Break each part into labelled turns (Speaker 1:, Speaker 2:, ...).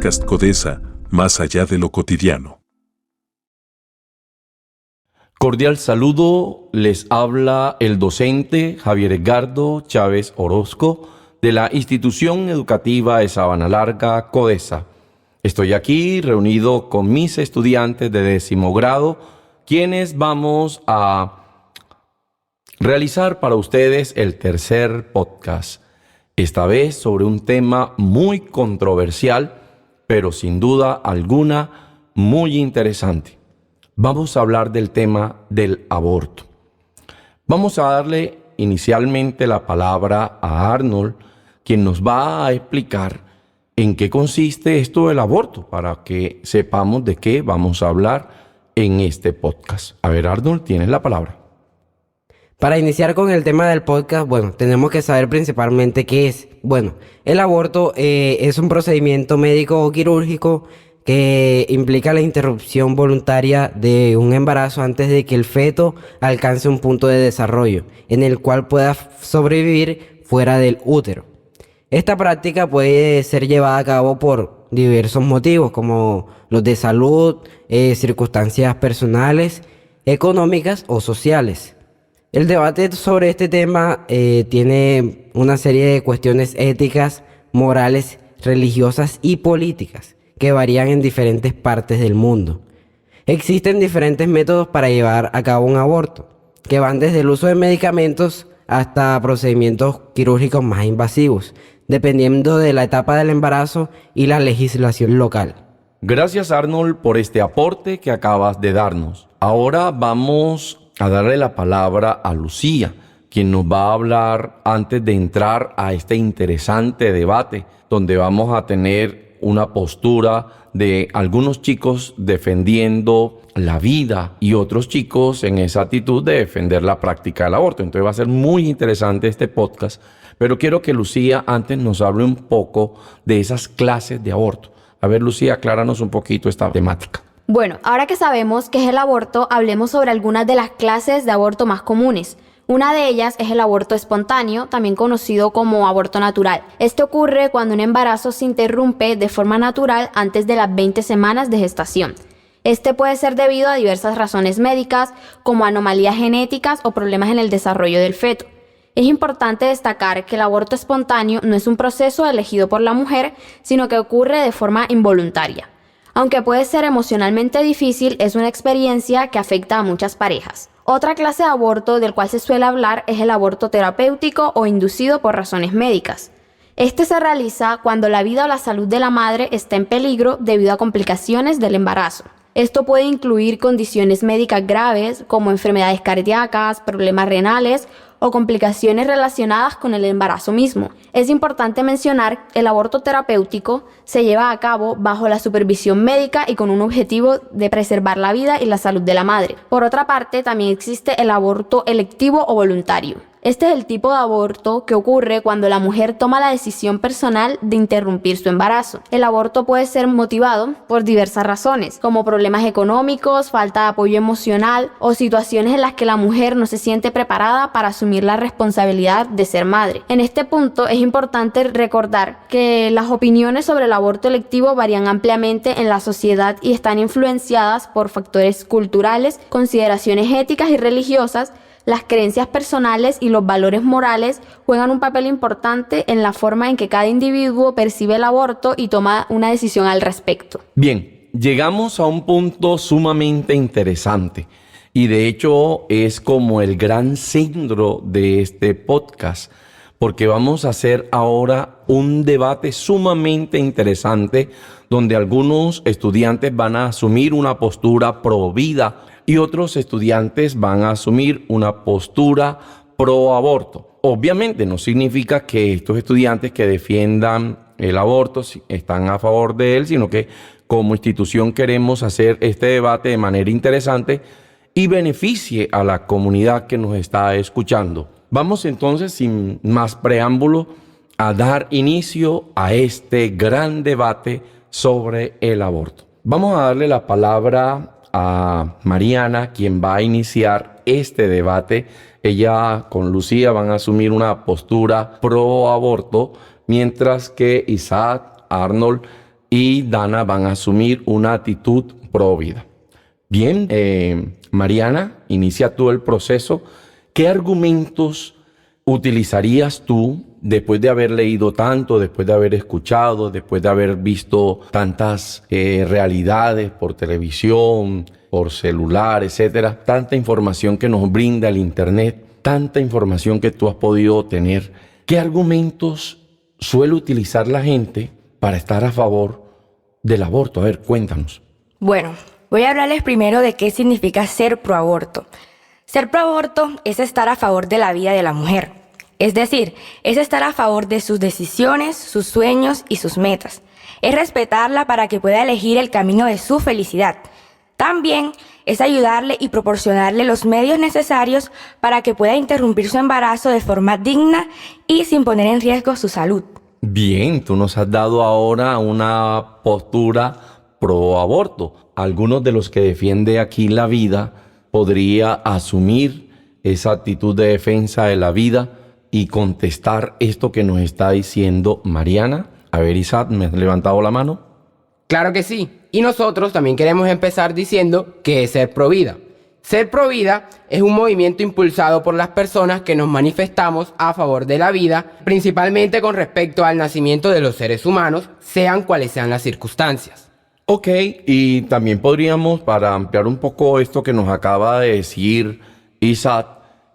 Speaker 1: Podcast Codesa, más allá de lo cotidiano.
Speaker 2: Cordial saludo, les habla el docente Javier Edgardo Chávez Orozco de la Institución Educativa de Sabana Larga, Codesa. Estoy aquí reunido con mis estudiantes de 10º grado, quienes vamos a realizar para ustedes el tercer podcast. Esta vez sobre un tema muy controversial, pero sin duda alguna muy interesante. Vamos a hablar del tema del aborto. Vamos a darle inicialmente la palabra a Arnold, quien nos va a explicar en qué consiste esto del aborto, para que sepamos de qué vamos a hablar en este podcast. A ver, Arnold, tienes la palabra.
Speaker 3: Para iniciar con el tema del podcast, tenemos que saber principalmente qué es. El aborto es un procedimiento médico o quirúrgico que implica la interrupción voluntaria de un embarazo antes de que el feto alcance un punto de desarrollo en el cual pueda sobrevivir fuera del útero. Esta práctica puede ser llevada a cabo por diversos motivos, como los de salud, circunstancias personales, económicas o sociales. El debate sobre este tema tiene una serie de cuestiones éticas, morales, religiosas y políticas que varían en diferentes partes del mundo. Existen diferentes métodos para llevar a cabo un aborto, que van desde el uso de medicamentos hasta procedimientos quirúrgicos más invasivos, dependiendo de la etapa del embarazo y la legislación local.
Speaker 2: Gracias, Arnold, por este aporte que acabas de darnos. Ahora vamos a darle la palabra a Lucía, quien nos va a hablar antes de entrar a este interesante debate, donde vamos a tener una postura de algunos chicos defendiendo la vida y otros chicos en esa actitud de defender la práctica del aborto. Entonces va a ser muy interesante este podcast, pero quiero que Lucía antes nos hable un poco de esas clases de aborto. A ver, Lucía, acláranos un poquito esta temática.
Speaker 4: Bueno, ahora que sabemos qué es el aborto, hablemos sobre algunas de las clases de aborto más comunes. Una de ellas es el aborto espontáneo, también conocido como aborto natural. Este ocurre cuando un embarazo se interrumpe de forma natural antes de las 20 semanas de gestación. Este puede ser debido a diversas razones médicas, como anomalías genéticas o problemas en el desarrollo del feto. Es importante destacar que el aborto espontáneo no es un proceso elegido por la mujer, sino que ocurre de forma involuntaria. Aunque puede ser emocionalmente difícil, es una experiencia que afecta a muchas parejas. Otra clase de aborto del cual se suele hablar es el aborto terapéutico o inducido por razones médicas. Este se realiza cuando la vida o la salud de la madre está en peligro debido a complicaciones del embarazo. Esto puede incluir condiciones médicas graves como enfermedades cardíacas, problemas renales o complicaciones relacionadas con el embarazo mismo. Es importante mencionar que el aborto terapéutico se lleva a cabo bajo la supervisión médica y con un objetivo de preservar la vida y la salud de la madre. Por otra parte, también existe el aborto electivo o voluntario. Este es el tipo de aborto que ocurre cuando la mujer toma la decisión personal de interrumpir su embarazo. El aborto puede ser motivado por diversas razones, como problemas económicos, falta de apoyo emocional o situaciones en las que la mujer no se siente preparada para asumir la responsabilidad de ser madre. En este punto es importante recordar que las opiniones sobre el aborto electivo varían ampliamente en la sociedad y están influenciadas por factores culturales, consideraciones éticas y religiosas. Las creencias personales y los valores morales juegan un papel importante en la forma en que cada individuo percibe el aborto y toma una decisión al respecto.
Speaker 2: Bien, llegamos a un punto sumamente interesante y de hecho es como el gran centro de este podcast, porque vamos a hacer ahora un debate sumamente interesante donde algunos estudiantes van a asumir una postura pro vida y otros estudiantes van a asumir una postura pro aborto. Obviamente no significa que estos estudiantes que defiendan el aborto están a favor de él, sino que como institución queremos hacer este debate de manera interesante y beneficie a la comunidad que nos está escuchando. Vamos entonces, sin más preámbulo, a dar inicio a este gran debate sobre el aborto. Vamos a darle la palabra a Mariana, quien va a iniciar este debate. Ella con Lucía van a asumir una postura pro aborto, mientras que Isaac, Arnold y Dana van a asumir una actitud pro vida. Bien, Mariana, inicia tú el proceso. ¿Qué argumentos utilizarías tú después de haber leído tanto, después de haber escuchado, después de haber visto tantas realidades por televisión, por celular, etcétera? Tanta información que nos brinda el internet, tanta información que tú has podido tener. ¿Qué argumentos suele utilizar la gente para estar a favor del aborto? A ver, cuéntanos.
Speaker 5: Bueno, voy a hablarles primero de qué significa ser proaborto. Ser proaborto es estar a favor de la vida de la mujer. Es decir, es estar a favor de sus decisiones, sus sueños y sus metas. Es respetarla para que pueda elegir el camino de su felicidad. También es ayudarle y proporcionarle los medios necesarios para que pueda interrumpir su embarazo de forma digna y sin poner en riesgo su salud.
Speaker 2: Bien, tú nos has dado ahora una postura pro aborto. Algunos de los que defiende aquí la vida podría asumir esa actitud de defensa de la vida y contestar esto que nos está diciendo Mariana. A ver, Isaac, ¿me has levantado la mano?
Speaker 3: Claro que sí. Y nosotros también queremos empezar diciendo que es ser pro vida. Ser pro vida es un movimiento impulsado por las personas que nos manifestamos a favor de la vida, principalmente con respecto al nacimiento de los seres humanos, sean cuales sean las circunstancias.
Speaker 2: Ok, y también podríamos, para ampliar un poco esto que nos acaba de decir Isaac,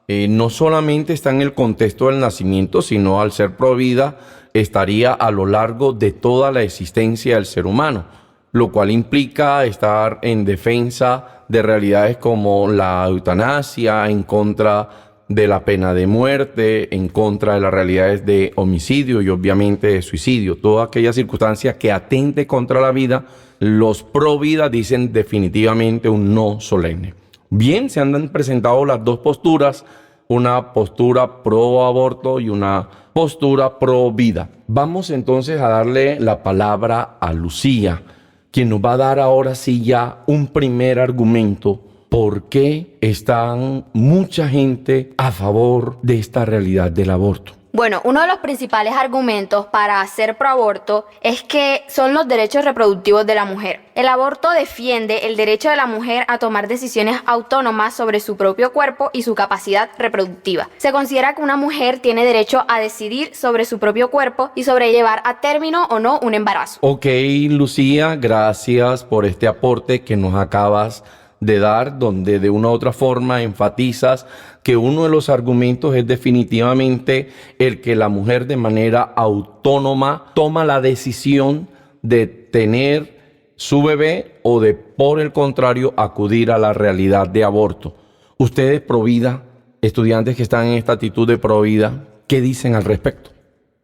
Speaker 2: no solamente está en el contexto del nacimiento, sino al ser pro vida estaría a lo largo de toda la existencia del ser humano, lo cual implica estar en defensa de realidades como la eutanasia, en contra de la pena de muerte, en contra de las realidades de homicidio y obviamente de suicidio. Toda aquella circunstancia que atente contra la vida, los pro vida dicen definitivamente un no solemne. Bien, se han presentado las dos posturas, una postura pro aborto y una postura pro vida. Vamos entonces a darle la palabra a Lucía, quien nos va a dar ahora sí ya un primer argumento por qué están mucha gente a favor de esta realidad del aborto.
Speaker 4: Bueno, uno de los principales argumentos para ser proaborto es que son los derechos reproductivos de la mujer. El aborto defiende el derecho de la mujer a tomar decisiones autónomas sobre su propio cuerpo y su capacidad reproductiva. Se considera que una mujer tiene derecho a decidir sobre su propio cuerpo y sobre llevar a término o no un embarazo.
Speaker 2: Ok, Lucía, gracias por este aporte que nos acabas de dar, donde de una u otra forma enfatizas que uno de los argumentos es definitivamente el que la mujer de manera autónoma toma la decisión de tener su bebé o de, por el contrario, acudir a la realidad de aborto. Ustedes, pro vida, estudiantes que están en esta actitud de pro vida, ¿qué dicen al respecto?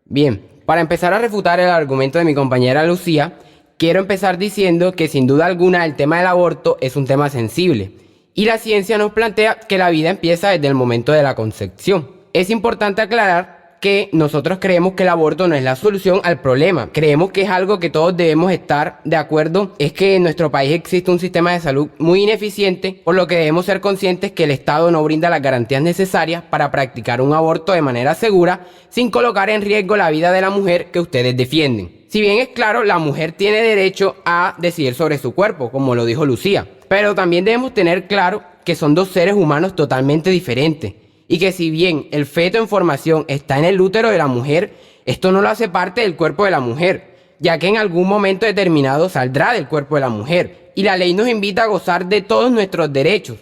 Speaker 3: Bien, para empezar a refutar el argumento de mi compañera Lucía, quiero empezar diciendo que sin duda alguna el tema del aborto es un tema sensible y la ciencia nos plantea que la vida empieza desde el momento de la concepción. Es importante aclarar que nosotros creemos que el aborto no es la solución al problema. Creemos que es algo que todos debemos estar de acuerdo. Es que en nuestro país existe un sistema de salud muy ineficiente, por lo que debemos ser conscientes que el Estado no brinda las garantías necesarias para practicar un aborto de manera segura sin colocar en riesgo la vida de la mujer que ustedes defienden. Si bien es claro, la mujer tiene derecho a decidir sobre su cuerpo, como lo dijo Lucía, pero también debemos tener claro que son dos seres humanos totalmente diferentes y que si bien el feto en formación está en el útero de la mujer, esto no lo hace parte del cuerpo de la mujer, ya que en algún momento determinado saldrá del cuerpo de la mujer y la ley nos invita a gozar de todos nuestros derechos,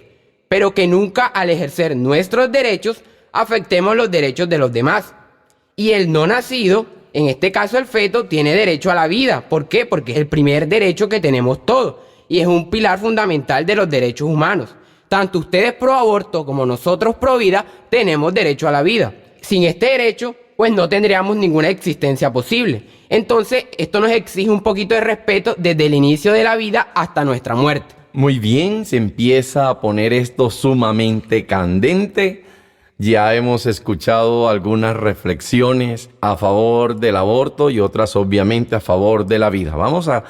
Speaker 3: pero que nunca al ejercer nuestros derechos afectemos los derechos de los demás. Y el no nacido, en este caso el feto, tiene derecho a la vida. ¿Por qué? Porque es el primer derecho que tenemos todos y es un pilar fundamental de los derechos humanos. Tanto ustedes pro aborto como nosotros pro vida tenemos derecho a la vida. Sin este derecho, pues no tendríamos ninguna existencia posible. Entonces, esto nos exige un poquito de respeto desde el inicio de la vida hasta nuestra muerte.
Speaker 2: Muy bien, se empieza a poner esto sumamente candente. Ya hemos escuchado algunas reflexiones a favor del aborto y otras obviamente a favor de la vida. Vamos a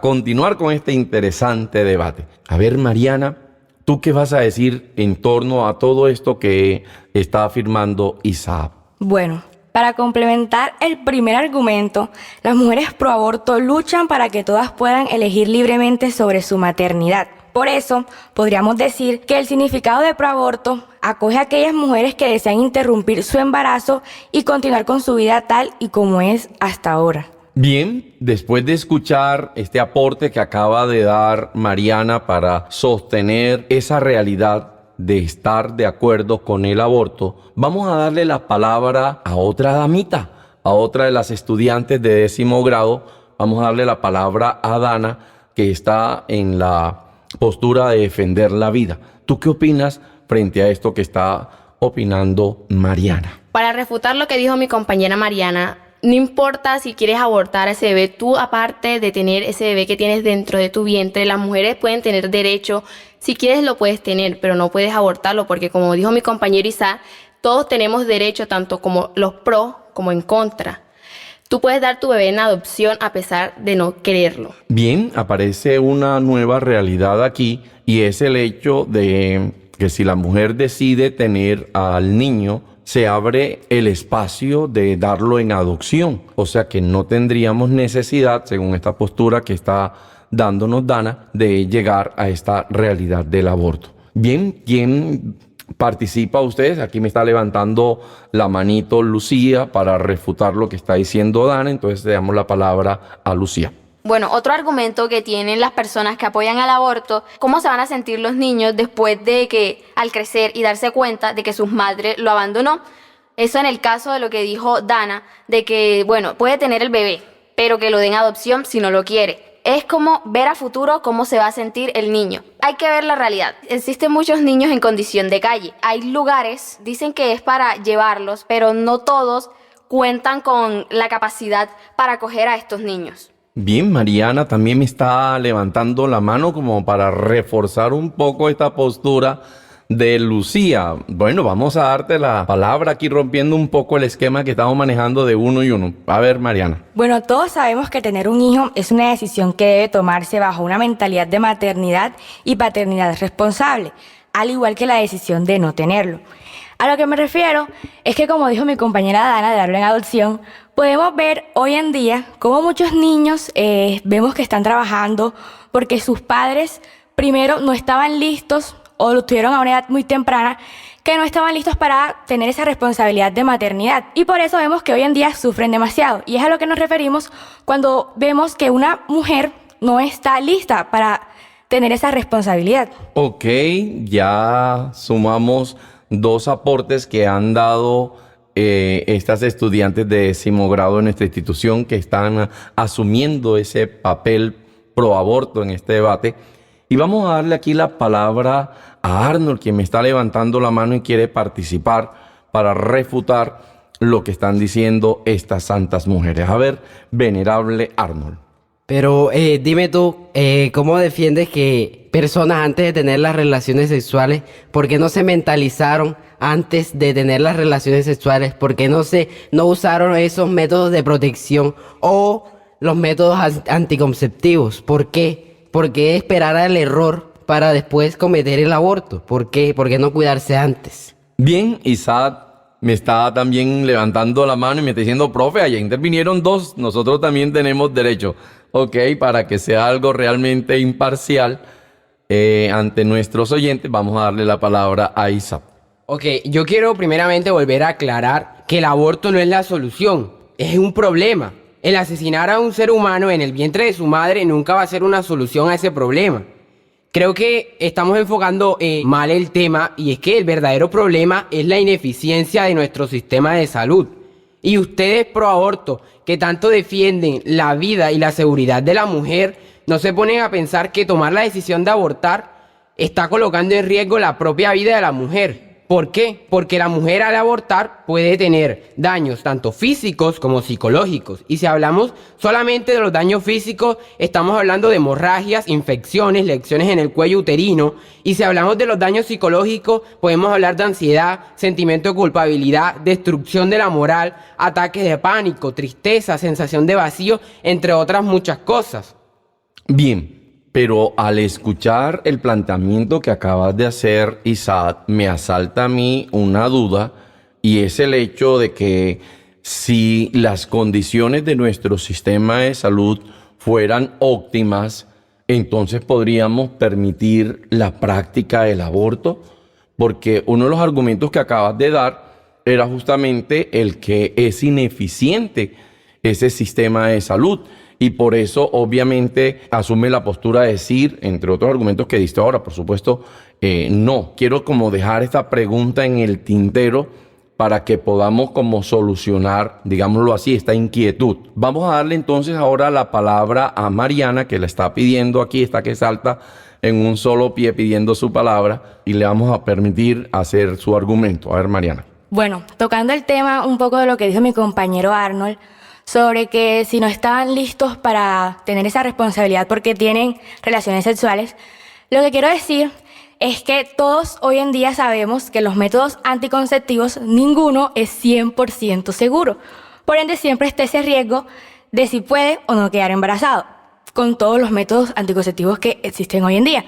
Speaker 2: continuar con este interesante debate. A ver, Mariana, ¿tú qué vas a decir en torno a todo esto que está afirmando Isaac?
Speaker 5: Bueno, Para complementar el primer argumento, las mujeres pro aborto luchan para que todas puedan elegir libremente sobre su maternidad. Por eso, podríamos decir que el significado de pro aborto acoge a aquellas mujeres que desean interrumpir su embarazo y continuar con su vida tal y como es hasta ahora.
Speaker 2: Bien, después de escuchar este aporte que acaba de dar Mariana para sostener esa realidad de estar de acuerdo con el aborto, vamos a darle la palabra a otra damita, a otra de las estudiantes de 10º grado. Vamos a darle la palabra a Dana, que está en la postura de defender la vida. ¿Tú qué opinas frente a esto que está opinando Mariana?
Speaker 6: Para refutar lo que dijo mi compañera Mariana, no importa si quieres abortar a ese bebé, tú aparte de tener ese bebé que tienes dentro de tu vientre, las mujeres pueden tener derecho, si quieres lo puedes tener, pero no puedes abortarlo porque como dijo mi compañero Isaac, todos tenemos derecho tanto como los pro como en contra. Tú puedes dar tu bebé en adopción a pesar de no quererlo.
Speaker 2: Bien, aparece una nueva realidad aquí y es el hecho de que si la mujer decide tener al niño, se abre el espacio de darlo en adopción. O sea que no tendríamos necesidad, según esta postura que está dándonos Dana, de llegar a esta realidad del aborto. Bien, ¿quién participa ustedes? Aquí me está levantando la manito Lucía para refutar lo que está diciendo Dana, entonces le damos la palabra a Lucía.
Speaker 4: Bueno, otro argumento que tienen las personas que apoyan al aborto, ¿cómo se van a sentir los niños después de que al crecer y darse cuenta de que su madre lo abandonó? Eso en el caso de lo que dijo Dana, de que, bueno, puede tener el bebé, pero que lo den adopción si no lo quiere. Es como ver a futuro cómo se va a sentir el niño. Hay que ver la realidad. Existen muchos niños en condición de calle. Hay lugares, dicen que es para llevarlos, pero no todos cuentan con la capacidad para acoger a estos niños.
Speaker 2: Bien, Mariana también me está levantando la mano como para reforzar un poco esta postura de Lucía. Bueno, vamos a darte la palabra aquí rompiendo un poco el esquema que estamos manejando de uno y uno. A ver, Mariana.
Speaker 5: Bueno, todos sabemos que tener un hijo es una decisión que debe tomarse bajo una mentalidad de maternidad y paternidad responsable, al igual que la decisión de no tenerlo. A lo que me refiero es que, como dijo mi compañera Dana, de darlo en adopción, podemos ver hoy en día cómo muchos niños vemos que están trabajando porque sus padres primero no estaban listos o lo tuvieron a una edad muy temprana, que no estaban listos para tener esa responsabilidad de maternidad. Y por eso vemos que hoy en día sufren demasiado. Y es a lo que nos referimos cuando vemos que una mujer no está lista para tener esa responsabilidad.
Speaker 2: Ok, ya sumamos 2 aportes que han dado estas estudiantes de 10º grado en nuestra institución que están asumiendo ese papel pro aborto en este debate. Y vamos a darle aquí la palabra a Arnold, quien me está levantando la mano y quiere participar para refutar lo que están diciendo estas santas mujeres. A ver, venerable Arnold.
Speaker 3: Pero dime tú, ¿cómo defiendes que personas antes de tener las relaciones sexuales, por qué no se mentalizaron antes de tener las relaciones sexuales? ¿Por qué no usaron esos métodos de protección o los métodos anticonceptivos? ¿Por qué? ¿Por qué esperar al error para después cometer el aborto? ¿Por qué? ¿Por qué no cuidarse antes?
Speaker 2: Bien, Isaac me está también levantando la mano y me está diciendo, profe, allá intervinieron 2, nosotros también tenemos derecho. Ok, para que sea algo realmente imparcial ante nuestros oyentes, vamos a darle la palabra a Isaac.
Speaker 7: Ok, yo quiero primeramente volver a aclarar que el aborto no es la solución, es un problema. El asesinar a un ser humano en el vientre de su madre nunca va a ser una solución a ese problema. Creo que estamos enfocando mal el tema y es que el verdadero problema es la ineficiencia de nuestro sistema de salud. Y ustedes pro aborto, que tanto defienden la vida y la seguridad de la mujer, no se ponen a pensar que tomar la decisión de abortar está colocando en riesgo la propia vida de la mujer. ¿Por qué? Porque la mujer al abortar puede tener daños tanto físicos como psicológicos. Y si hablamos solamente de los daños físicos, estamos hablando de hemorragias, infecciones, lesiones en el cuello uterino. Y si hablamos de los daños psicológicos, podemos hablar de ansiedad, sentimiento de culpabilidad, destrucción de la moral, ataques de pánico, tristeza, sensación de vacío, entre otras muchas cosas.
Speaker 2: Bien. Pero al escuchar el planteamiento que acabas de hacer, Isaac, me asalta a mí una duda y es el hecho de que si las condiciones de nuestro sistema de salud fueran óptimas, entonces podríamos permitir la práctica del aborto, porque uno de los argumentos que acabas de dar era justamente el que es ineficiente ese sistema de salud. Y por eso, obviamente, asume la postura de decir, entre otros argumentos que diste ahora, por supuesto, no. Quiero como dejar esta pregunta en el tintero para que podamos como solucionar, digámoslo así, esta inquietud. Vamos a darle entonces ahora la palabra a Mariana, que la está pidiendo aquí, está que salta en un solo pie pidiendo su palabra, y le vamos a permitir hacer su argumento. A ver, Mariana.
Speaker 5: Bueno, tocando el tema un poco de lo que dijo mi compañero Arnold, sobre que si no estaban listos para tener esa responsabilidad porque tienen relaciones sexuales, lo que quiero decir es que todos hoy en día sabemos que los métodos anticonceptivos, ninguno es 100% seguro. Por ende, siempre está ese riesgo de si puede o no quedar embarazado, con todos los métodos anticonceptivos que existen hoy en día.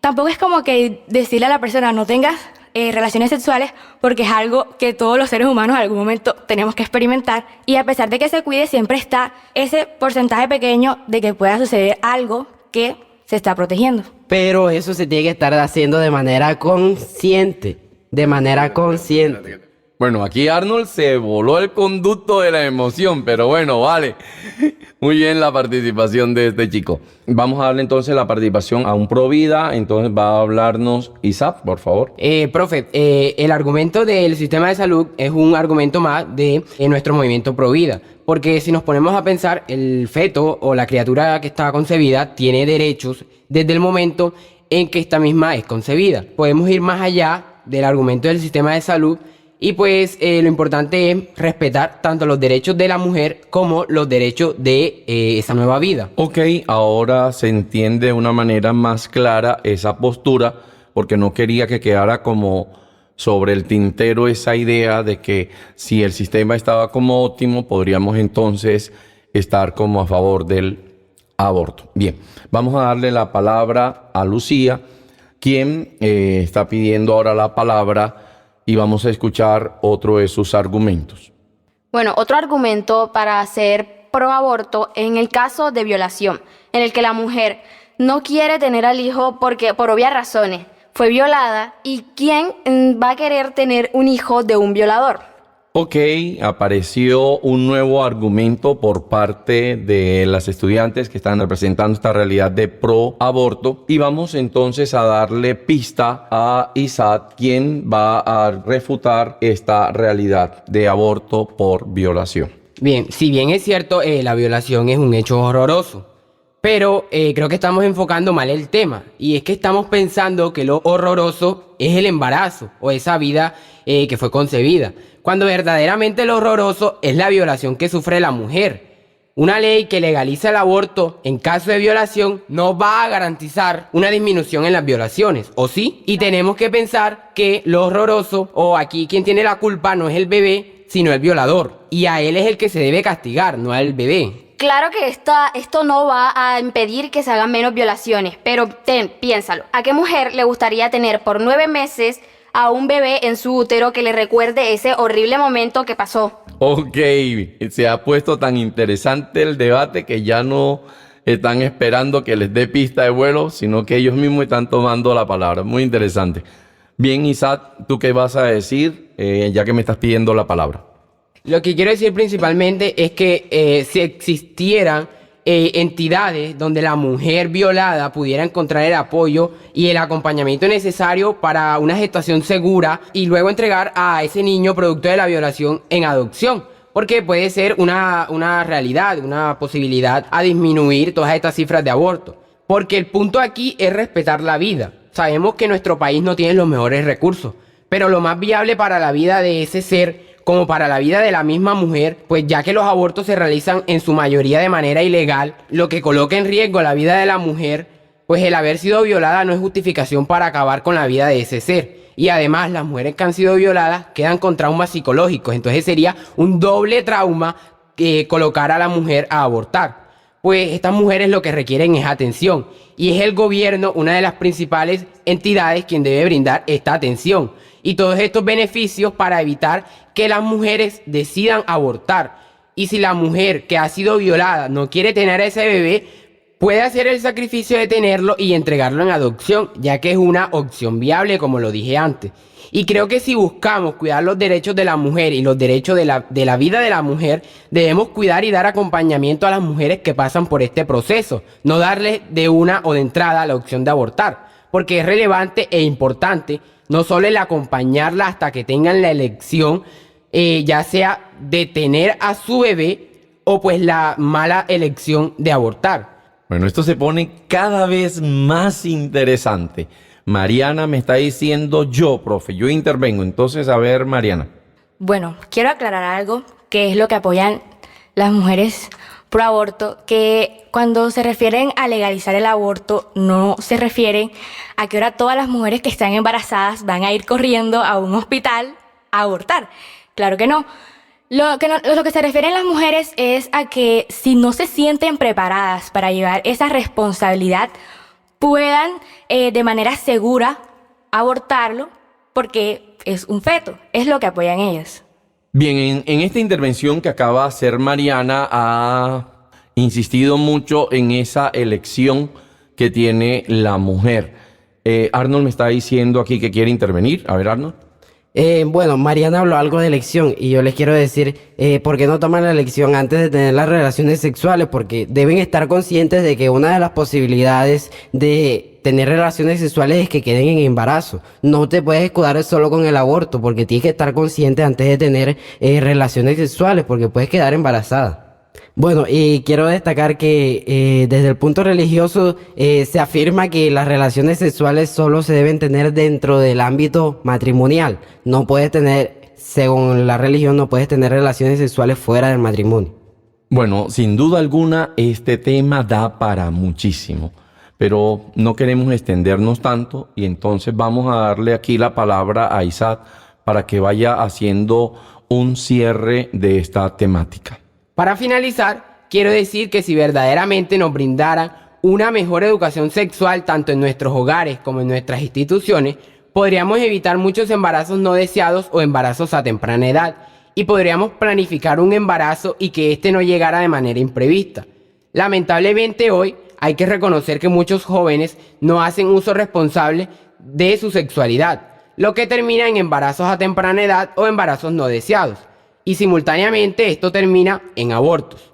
Speaker 5: Tampoco es como que decirle a la persona no tengas relaciones sexuales, porque es algo que todos los seres humanos en algún momento tenemos que experimentar, y a pesar de que se cuide, siempre está ese porcentaje pequeño de que pueda suceder algo que se está protegiendo.
Speaker 3: Pero eso se tiene que estar haciendo de manera consciente. De manera consciente.
Speaker 2: Bueno, aquí Arnold se voló el conducto de la emoción, pero bueno, vale. Muy bien la participación de este chico. Vamos a darle entonces la participación a un Provida. Entonces va a hablarnos Isaac, por favor.
Speaker 7: Profe, el argumento del sistema de salud es un argumento más de nuestro movimiento Provida. Porque si nos ponemos a pensar, el feto o la criatura que está concebida tiene derechos desde el momento en que esta misma es concebida. Podemos ir más allá del argumento del sistema de salud. Y pues lo importante es respetar tanto los derechos de la mujer como los derechos de esa nueva vida.
Speaker 2: Ok, ahora se entiende de una manera más clara esa postura, porque no quería que quedara como sobre el tintero esa idea de que si el sistema estaba como óptimo, podríamos entonces estar como a favor del aborto. Bien, vamos a darle la palabra a Lucía, quien está pidiendo ahora la palabra, y vamos a escuchar otro de sus argumentos.
Speaker 4: Bueno, otro argumento para ser pro aborto en el caso de violación, en el que la mujer no quiere tener al hijo porque por obvias razones fue violada, y ¿quién va a querer tener un hijo de un violador?
Speaker 2: Ok, apareció un nuevo argumento por parte de las estudiantes que están representando esta realidad de pro aborto, y vamos entonces a darle pista a Isaac, quien va a refutar esta realidad de aborto por violación.
Speaker 7: Bien, si bien es cierto, la violación es un hecho horroroso, pero creo que estamos enfocando mal el tema, y es que estamos pensando que lo horroroso es el embarazo o esa vida que fue concebida, cuando verdaderamente lo horroroso es la violación que sufre la mujer. Una ley que legaliza el aborto en caso de violación no va a garantizar una disminución en las violaciones, ¿o sí? Y tenemos que pensar que lo horroroso, o aquí quien tiene la culpa no es el bebé, sino el violador, y a él es el que se debe castigar, no al bebé.
Speaker 4: Claro que esto no va a impedir que se hagan menos violaciones, pero piénsalo. ¿A qué mujer le gustaría tener por 9 meses a un bebé en su útero que le recuerde ese horrible momento que pasó?
Speaker 2: Ok, se ha puesto tan interesante el debate que ya no están esperando que les dé pista de vuelo, sino que ellos mismos están tomando la palabra. Muy interesante. Bien, Isaac, ¿tú qué vas a decir, ya que me estás pidiendo la palabra?
Speaker 7: Lo que quiero decir principalmente es que si existieran entidades donde la mujer violada pudiera encontrar el apoyo y el acompañamiento necesario para una gestación segura y luego entregar a ese niño producto de la violación en adopción, porque puede ser una realidad, una posibilidad a disminuir todas estas cifras de aborto, porque el punto aquí es respetar la vida. Sabemos que nuestro país no tiene los mejores recursos, pero lo más viable para la vida de ese ser como para la vida de la misma mujer, pues ya que los abortos se realizan en su mayoría de manera ilegal, lo que coloca en riesgo la vida de la mujer, pues el haber sido violada no es justificación para acabar con la vida de ese ser. Y además las mujeres que han sido violadas quedan con traumas psicológicos, entonces sería un doble trauma colocar a la mujer a abortar. Pues estas mujeres lo que requieren es atención, y es el gobierno una de las principales entidades quien debe brindar esta atención. y todos estos beneficios para evitar que las mujeres decidan abortar. Y si la mujer que ha sido violada no quiere tener ese bebé, puede hacer el sacrificio de tenerlo y entregarlo en adopción, ya que es una opción viable, como lo dije antes. Y creo que si buscamos cuidar los derechos de la mujer y los derechos de la vida de la mujer, debemos cuidar y dar acompañamiento a las mujeres que pasan por este proceso, no darles de una o de entrada la opción de abortar, porque es relevante e importante no solo el acompañarla hasta que tengan la elección, ya sea de tener a su bebé o pues la mala elección de abortar.
Speaker 2: Bueno, esto se pone cada vez más interesante. Mariana me está diciendo profe, yo intervengo. Entonces, a ver, Mariana.
Speaker 5: Bueno, quiero aclarar algo que es lo que apoyan las mujeres pro aborto, que cuando se refieren a legalizar el aborto no se refieren a que ahora todas las mujeres que están embarazadas van a ir corriendo a un hospital a abortar. Claro que no. Lo que se refieren las mujeres es a que si no se sienten preparadas para llevar esa responsabilidad, puedan de manera segura abortarlo porque es un feto. Es lo que apoyan ellas.
Speaker 2: Bien, en esta intervención que acaba de hacer Mariana ha insistido mucho en esa elección que tiene la mujer. Arnold me está diciendo aquí que quiere intervenir. A ver, Arnold.
Speaker 3: Bueno, Mariana habló algo de elección y yo les quiero decir, ¿por qué no toman la elección antes de tener las relaciones sexuales? Porque deben estar conscientes de que una de las posibilidades de tener relaciones sexuales es que queden en embarazo. No te puedes escudar solo con el aborto, porque tienes que estar consciente antes de tener relaciones sexuales, porque puedes quedar embarazada. Bueno, y quiero destacar que desde el punto religioso se afirma que las relaciones sexuales solo se deben tener dentro del ámbito matrimonial. No puedes tener, según la religión, no puedes tener relaciones sexuales fuera del matrimonio.
Speaker 2: Bueno, sin duda alguna este tema da para muchísimo, pero no queremos extendernos tanto y entonces vamos a darle aquí la palabra a Isaac para que vaya haciendo un cierre de esta temática.
Speaker 7: Para finalizar, quiero decir que si verdaderamente nos brindaran una mejor educación sexual tanto en nuestros hogares como en nuestras instituciones, podríamos evitar muchos embarazos no deseados o embarazos a temprana edad y podríamos planificar un embarazo y que éste no llegara de manera imprevista. Lamentablemente hoy hay que reconocer que muchos jóvenes no hacen uso responsable de su sexualidad, lo que termina en embarazos a temprana edad o embarazos no deseados. Y simultáneamente esto termina en abortos.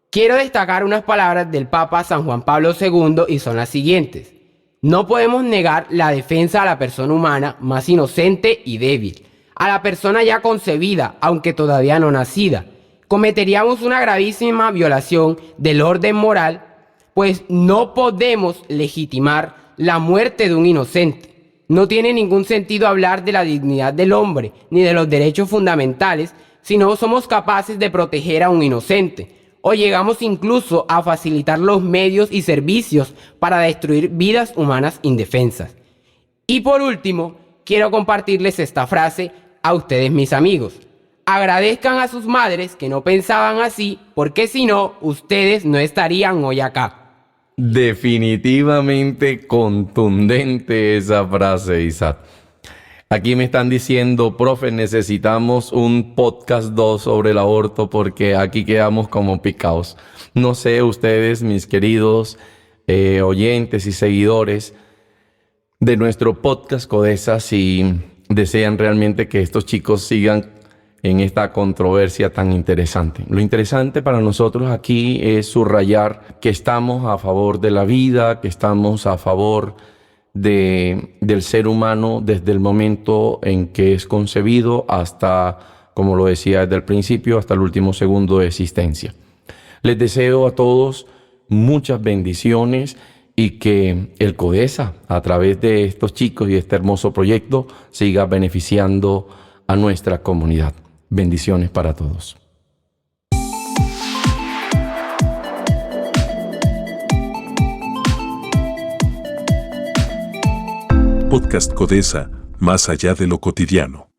Speaker 7: Quiero destacar unas palabras del Papa San Juan Pablo II y son las siguientes. No podemos negar la defensa a la persona humana más inocente y débil, a la persona ya concebida, aunque todavía no nacida. Cometeríamos una gravísima violación del orden moral, pues no podemos legitimar la muerte de un inocente. No tiene ningún sentido hablar de la dignidad del hombre ni de los derechos fundamentales si no somos capaces de proteger a un inocente, o llegamos incluso a facilitar los medios y servicios para destruir vidas humanas indefensas. Y por último, quiero compartirles esta frase a ustedes, mis amigos. Agradezcan a sus madres que no pensaban así, porque si no, ustedes no estarían hoy acá.
Speaker 2: Definitivamente contundente esa frase, Isaac. Aquí me están diciendo, profe, necesitamos un podcast 2 sobre el aborto porque aquí quedamos como picados. No sé ustedes, mis queridos oyentes y seguidores de nuestro podcast Codesa, si desean realmente que estos chicos sigan en esta controversia tan interesante. Lo interesante para nosotros aquí es subrayar que estamos a favor de la vida, que estamos a favor del ser humano desde el momento en que es concebido hasta, como lo decía desde el principio, hasta el último segundo de existencia. Les deseo a todos muchas bendiciones y que el Codesa, a través de estos chicos y este hermoso proyecto, siga beneficiando a nuestra comunidad. Bendiciones para todos.
Speaker 1: Podcast Codesa, más allá de lo cotidiano.